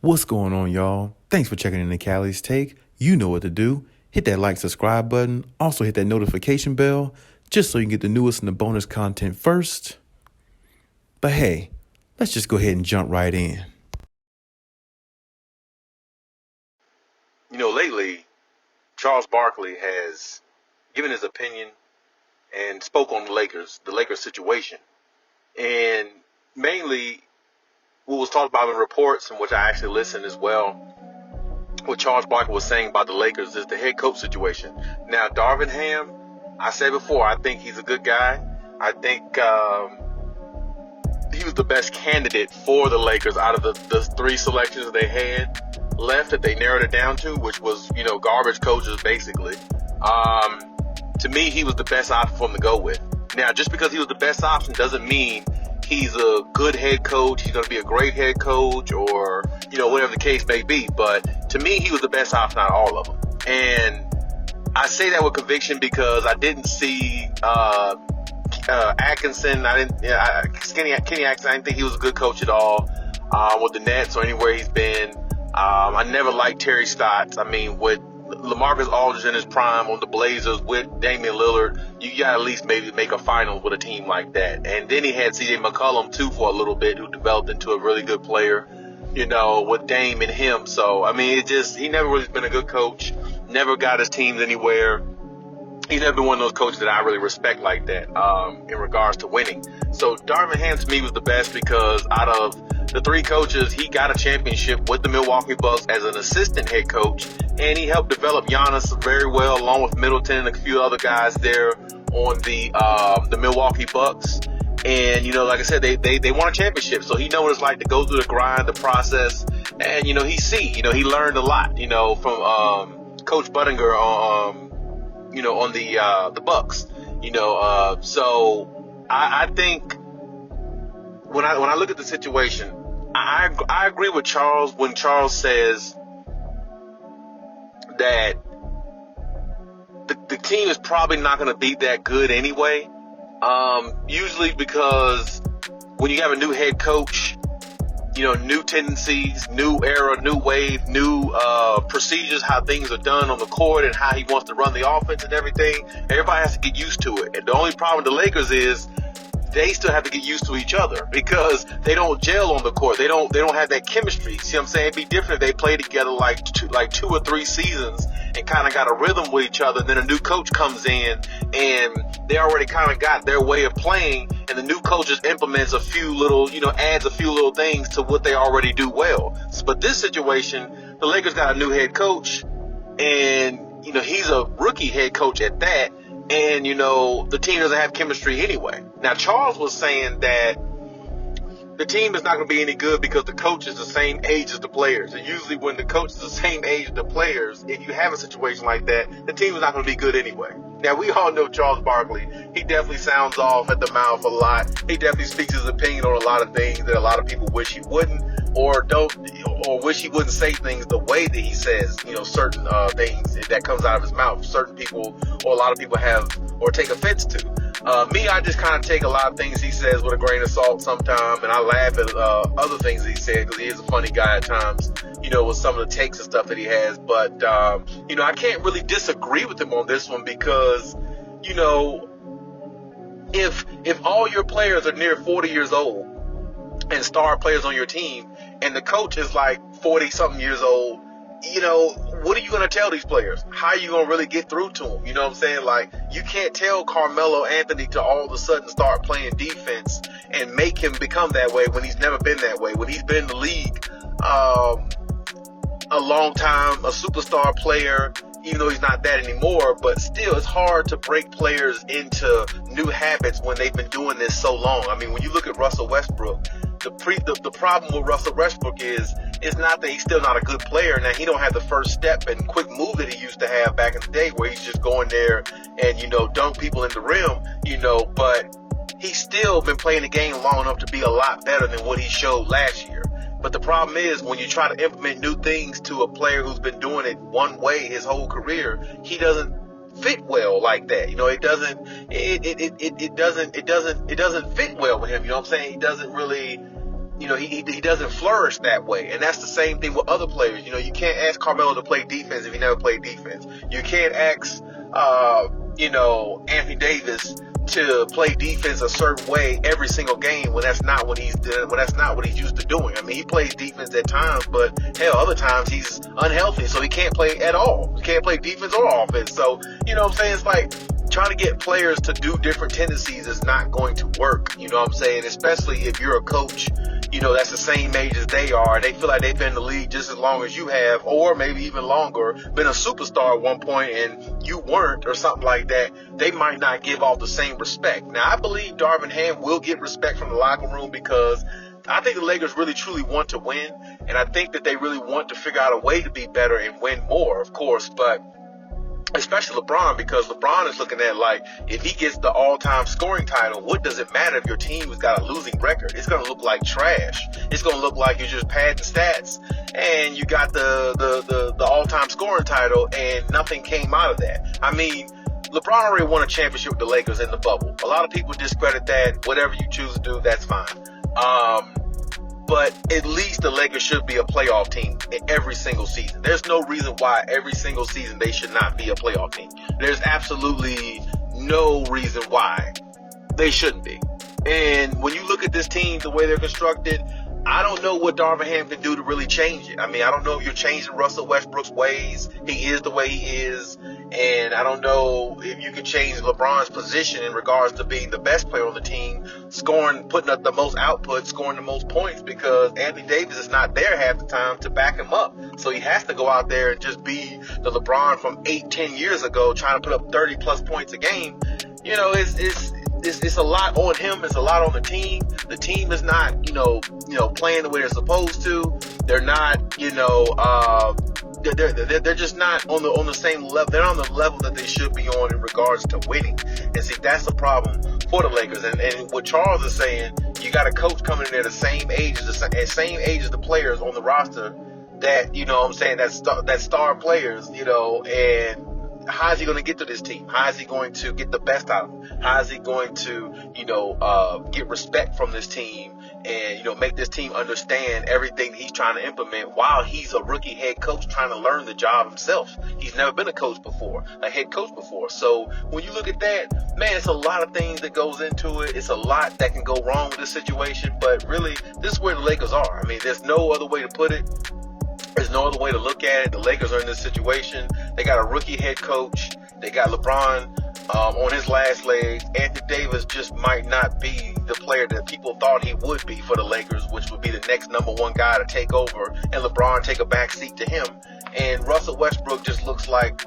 What's going on, y'all? Thanks for checking in the Khaliis Take. You know what to do. Hit that like, subscribe button. Also hit that notification bell just so you can get the newest and the bonus content first. But hey, let's just go ahead and jump right in. Lately, Charles Barkley has given his opinion and spoke on the Lakers situation. And mainly what was talked about in reports, and which I actually listened as well, what Charles Barkley was saying about the Lakers is the head coach situation. Now, Darvin Ham, I said before, I think he's a good guy. I think he was the best candidate for the Lakers out of the three selections that they had left that they narrowed it down to, which was, garbage coaches basically. To me, he was the best option for them to go with. Now, just because he was the best option doesn't mean he's a good head coach, he's going to be a great head coach, or, whatever the case may be. But to me, he was the best option out of all of them. And I say that with conviction because I didn't see Atkinson. Kenny Atkinson, I didn't think he was a good coach at all with the Nets or anywhere he's been. I never liked Terry Stotts. I mean, with LaMarcus Aldridge in his prime on the Blazers with Damian Lillard, you got to at least maybe make a finals with a team like that. And then he had C.J. McCollum, too, for a little bit, who developed into a really good player, with Dame and him. So, I mean, he never really been a good coach, never got his teams anywhere. He's never been one of those coaches that I really respect like that in regards to winning. So Darvin Ham to me was the best because out of the three coaches, he got a championship with the Milwaukee Bucks as an assistant head coach, and he helped develop Giannis very well, along with Middleton and a few other guys there on the Milwaukee Bucks. And like I said, they won a championship, so he knows what it's like to go through the grind, the process, and he learned a lot, from Coach Buttinger on the Bucks, so I think when I look at the situation, I agree with Charles when Charles says that the team is probably not going to be that good anyway. Usually because when you have a new head coach, new tendencies, new era, new wave, new procedures, how things are done on the court and how he wants to run the offense and everything. Everybody has to get used to it. And the only problem with the Lakers is they still have to get used to each other because they don't gel on the court. They don't have that chemistry. See what I'm saying? It'd be different if they played together like two or three seasons and kind of got a rhythm with each other. And then a new coach comes in and they already kind of got their way of playing, and the new coach just implements a few little, adds a few little things to what they already do well. But this situation, the Lakers got a new head coach, and, he's a rookie head coach at that, and, the team doesn't have chemistry anyway. Now, Charles was saying that the team is not going to be any good because the coach is the same age as the players. And usually when the coach is the same age as the players, if you have a situation like that, the team is not going to be good anyway. Now, we all know Charles Barkley. He definitely sounds off at the mouth a lot. He definitely speaks his opinion on a lot of things that a lot of people wish he wouldn't, or wish he wouldn't say things the way that he says, certain things that comes out of his mouth. Certain people, or a lot of people have or take offense to. Me, I just kind of take a lot of things he says with a grain of salt sometimes, and I laugh at other things he said because he is a funny guy at times, with some of the takes and stuff that he has. But, I can't really disagree with him on this one because, if all your players are near 40 years old and star players on your team, and the coach is like 40-something years old, what are you going to tell these players? How are you going to really get through to them? You know what I'm saying? Like, you can't tell Carmelo Anthony to all of a sudden start playing defense and make him become that way when he's never been that way. When he's been in the league a long time, a superstar player, even though he's not that anymore, but still it's hard to break players into new habits when they've been doing this so long. I mean, when you look at Russell Westbrook, the problem with Russell Westbrook is not that he's still not a good player. Now, he don't have the first step and quick move that he used to have back in the day where he's just going there and, dunk people in the rim, but he's still been playing the game long enough to be a lot better than what he showed last year. But the problem is when you try to implement new things to a player who's been doing it one way his whole career, he doesn't fit well like that. It doesn't fit well with him. You know what I'm saying? He doesn't really he doesn't flourish that way. And that's the same thing with other players. You can't ask Carmelo to play defense if he never played defense. You can't ask, Anthony Davis to play defense a certain way every single game when that's not what he's used to doing. I mean, he plays defense at times, but hell, other times he's unhealthy, so he can't play at all. He can't play defense or offense. So, you know what I'm saying? It's like trying to get players to do different tendencies is not going to work. You know what I'm saying? Especially if you're a coach, that's the same age as they are. They feel like they've been in the league just as long as you have, or maybe even longer, been a superstar at one point and you weren't, or something like that. They might not give off the same respect. Now, I believe Darvin Ham will get respect from the locker room because I think the Lakers really truly want to win, and I think that they really want to figure out a way to be better and win more, of course, but especially LeBron, because LeBron is looking at like, if he gets the all-time scoring title, what does it matter if your team has got a losing record? It's going to look like trash. It's going to look like you're just padding stats and you got the all-time scoring title and nothing came out of that. I mean, LeBron already won a championship with the Lakers in the bubble. A lot of people discredit that. Whatever you choose to do, that's fine. But at least the Lakers should be a playoff team every single season. There's no reason why every single season they should not be a playoff team. There's absolutely no reason why they shouldn't be. And when you look at this team, the way they're constructed, I don't know what Darvin Ham can do to really change it. I mean, I don't know if you're changing Russell Westbrook's ways. He is the way he is. And I don't know if you can change LeBron's position in regards to being the best player on the team, scoring, putting up the most output, scoring the most points, because Anthony Davis is not there half the time to back him up. So he has to go out there and just be the LeBron from 8-10 years ago, trying to put up 30-plus points a game. It's a lot on him. It's a lot on the team. The team is not, playing the way they're supposed to. They're not, they're just not on the same level. They're on the level that they should be on in regards to winning. And see, that's the problem for the Lakers. And what Charles is saying, you got a coach coming in there the same age as the players on the roster that, that star players, and how is he going to get to this team? How is he going to get the best out of them? How is he going to, get respect from this team and, make this team understand everything he's trying to implement while he's a rookie head coach trying to learn the job himself? He's never been a head coach before. So when you look at that, man, it's a lot of things that goes into it. It's a lot that can go wrong with this situation, but really, this is where the Lakers are. I mean, there's no other way to put it. There's no other way to look at it. The Lakers are in this situation. They got a rookie head coach. They got LeBron on his last legs. Anthony Davis just might not be the player that people thought he would be for the Lakers, which would be the next number one guy to take over, and LeBron take a back seat to him. And Russell Westbrook just looks like,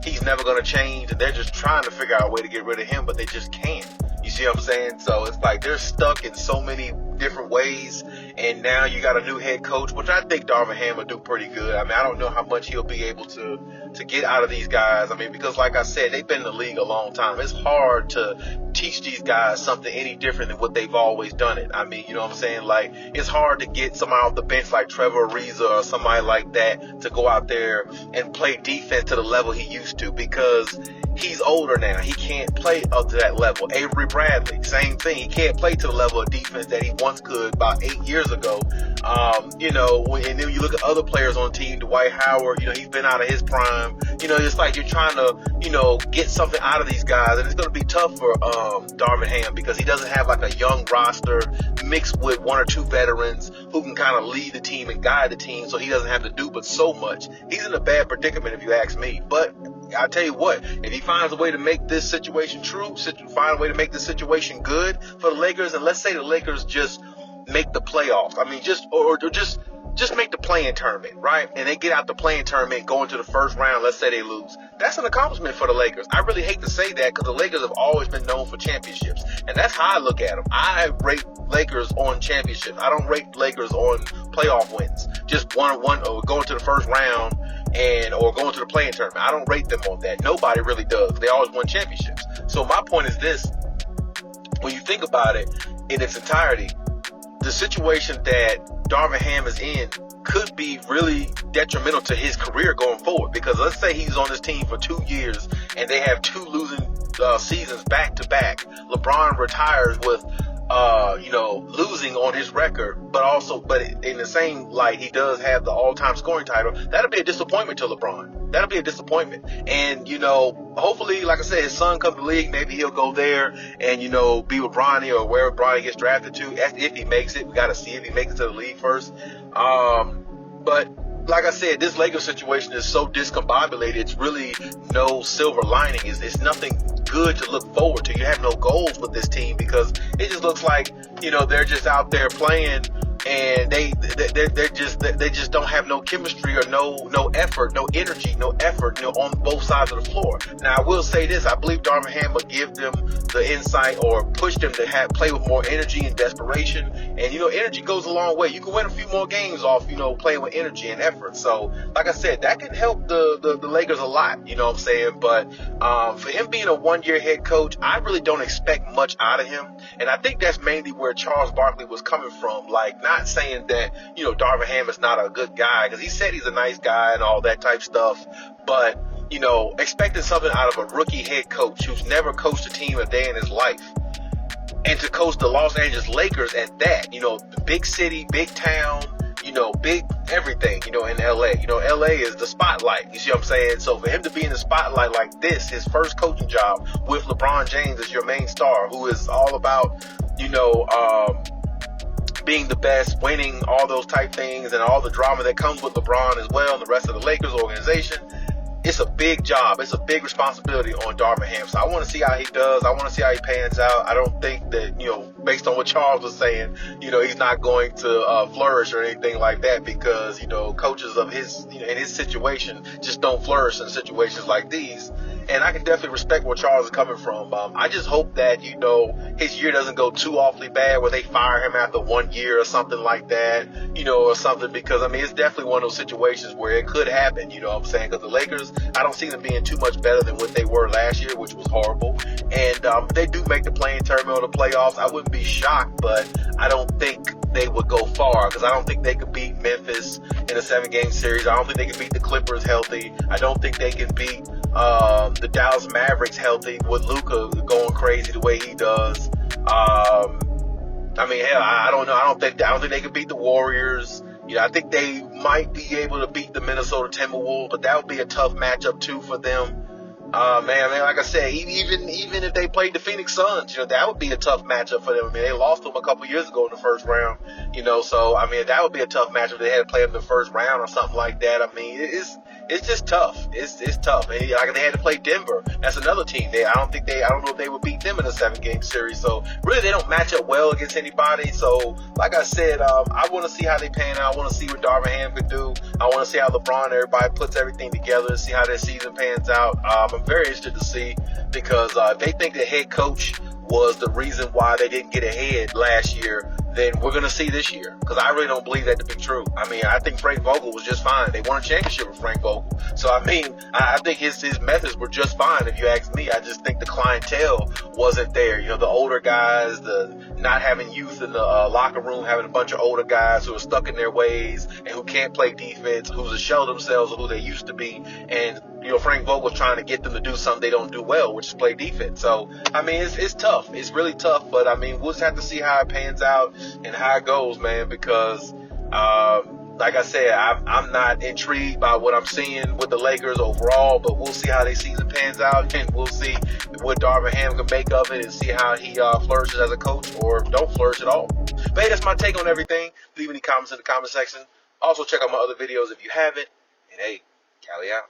he's never going to change, and they're just trying to figure out a way to get rid of him, but they just can't. You see what I'm saying? So it's like they're stuck in so many different ways, and now you got a new head coach, which I think Darvin Ham will do pretty good. I don't know how much he'll be able to get out of these guys. Because like I said, they've been in the league a long time. It's hard to teach these guys something any different than what they've always done it. You know what I'm saying? Like, it's hard to get somebody off the bench like Trevor Ariza or somebody like that to go out there and play defense to the level he used to, because he's older now. He can't play up to that level. Avery Bradley, same thing. He can't play to the level of defense that he once could about 8 years ago. And then you look at other players on the team, Dwight Howard, he's been out of his prime. It's like you're trying to, get something out of these guys. And it's going to be tough for Darvin Ham, because he doesn't have like a young roster mixed with one or two veterans who can kind of lead the team and guide the team, so he doesn't have to do but so much. He's in a bad predicament if you ask me. But I tell you what, if he finds a way to make this situation find a way to make this situation good for the Lakers, and let's say the Lakers just make the playoffs. Just make the play-in tournament, right? And they get out the play-in tournament, go into the first round. Let's say they lose. That's an accomplishment for the Lakers. I really hate to say that, because the Lakers have always been known for championships, and that's how I look at them. I rate Lakers on championships. I don't rate Lakers on playoff wins. Just one or going to the first round or going to the play-in tournament. I don't rate them on that. Nobody really does. They always won championships. So my point is this: when you think about it in its entirety, the situation that Darvin Ham is in could be really detrimental to his career going forward. Because let's say he's on this team for 2 years and they have two losing seasons back to back. LeBron retires with losing on his record, but in the same light, he does have the all-time scoring title. That'll be a disappointment to LeBron. That'll be a disappointment. And, hopefully, like I said, his son comes to the league. Maybe he'll go there and, be with Bronny or wherever Bronny gets drafted to. If he makes it, we got to see if he makes it to the league first. But like I said, this Lakers situation is so discombobulated. It's really no silver lining. It's nothing good to look forward to. You have no goals with this team because it just looks like, they're just out there playing and they just don't have no chemistry or no effort, no energy, no effort, on both sides of the floor. Now, I will say this: I believe Darvin Ham will give them the insight or push them to play with more energy and desperation. And energy goes a long way. You can win a few more games off, playing with energy and effort. So, like I said, that can help the Lakers a lot. You know what I'm saying? But for him being a one-year head coach, I really don't expect much out of him. And I think that's mainly where Charles Barkley was coming from. Like, not saying that, Darvin Ham is not a good guy, because he said he's a nice guy and all that type stuff. But, expecting something out of a rookie head coach who's never coached a team a day in his life, and to coach the Los Angeles Lakers at that, big city, big town, big everything, in LA. LA is the spotlight. You see what I'm saying? So for him to be in the spotlight like this, his first coaching job with LeBron James as your main star, who is all about, being the best, winning, all those type things, and all the drama that comes with LeBron as well, and the rest of the Lakers organization. It's a big job. It's a big responsibility on Darvin Ham. So I want to see how he does. I want to see how he pans out. I don't think that, based on what Charles was saying, he's not going to flourish or anything like that, because, coaches of his, in his situation just don't flourish in situations like these. And I can definitely respect where Charles is coming from. I just hope that, his year doesn't go too awfully bad where they fire him after 1 year or something like that, or something, because, it's definitely one of those situations where it could happen, you know what I'm saying? Because the Lakers, I don't see them being too much better than what they were last year, which was horrible. And they do make the play-in tournament or the playoffs. I wouldn't be shocked, but I don't think they would go far, because I don't think they could beat Memphis in a 7-game series. I don't think they can beat the Clippers healthy. I don't think they can beat the Dallas Mavericks healthy with Luka going crazy the way he does. Hell, I don't know. I don't think they can beat the Warriors. I think they might be able to beat the Minnesota Timberwolves, but that would be a tough matchup too for them. Like I said, even if they played the Phoenix Suns, that would be a tough matchup for them. They lost them a couple years ago in the first round, so, that would be a tough matchup if they had to play them in the first round or something like that. It's just tough. It's tough. Like they had to play Denver. That's another team. I don't know if they would beat them in a 7-game series. So really, they don't match up well against anybody. So like I said, I want to see how they pan out. I want to see what Darvin Ham could do. I want to see how LeBron and everybody puts everything together and see how their season pans out. I'm very interested to see, because if they think the head coach was the reason why they didn't get ahead last year, then we're going to see this year, because I really don't believe that to be true. I think Frank Vogel was just fine. They won a championship with Frank Vogel. So, I think his methods were just fine, if you ask me. I just think the clientele wasn't there. The older guys, the not having youth in the locker room, having a bunch of older guys who are stuck in their ways and who can't play defense, who's a shell themselves of who they used to be. And, Frank Vogel was trying to get them to do something they don't do well, which is play defense. So, it's tough. It's really tough. But, we'll just have to see how it pans out and how it goes, man, because like I said, I'm not intrigued by what I'm seeing with the Lakers overall, but we'll see how their season pans out, and we'll see what Darvin Ham can make of it, and see how he flourishes as a coach or don't flourish at all. But hey, that's my take on everything. Leave any comments in the comment section. Also, check out my other videos if you haven't. And hey, Khaliis out.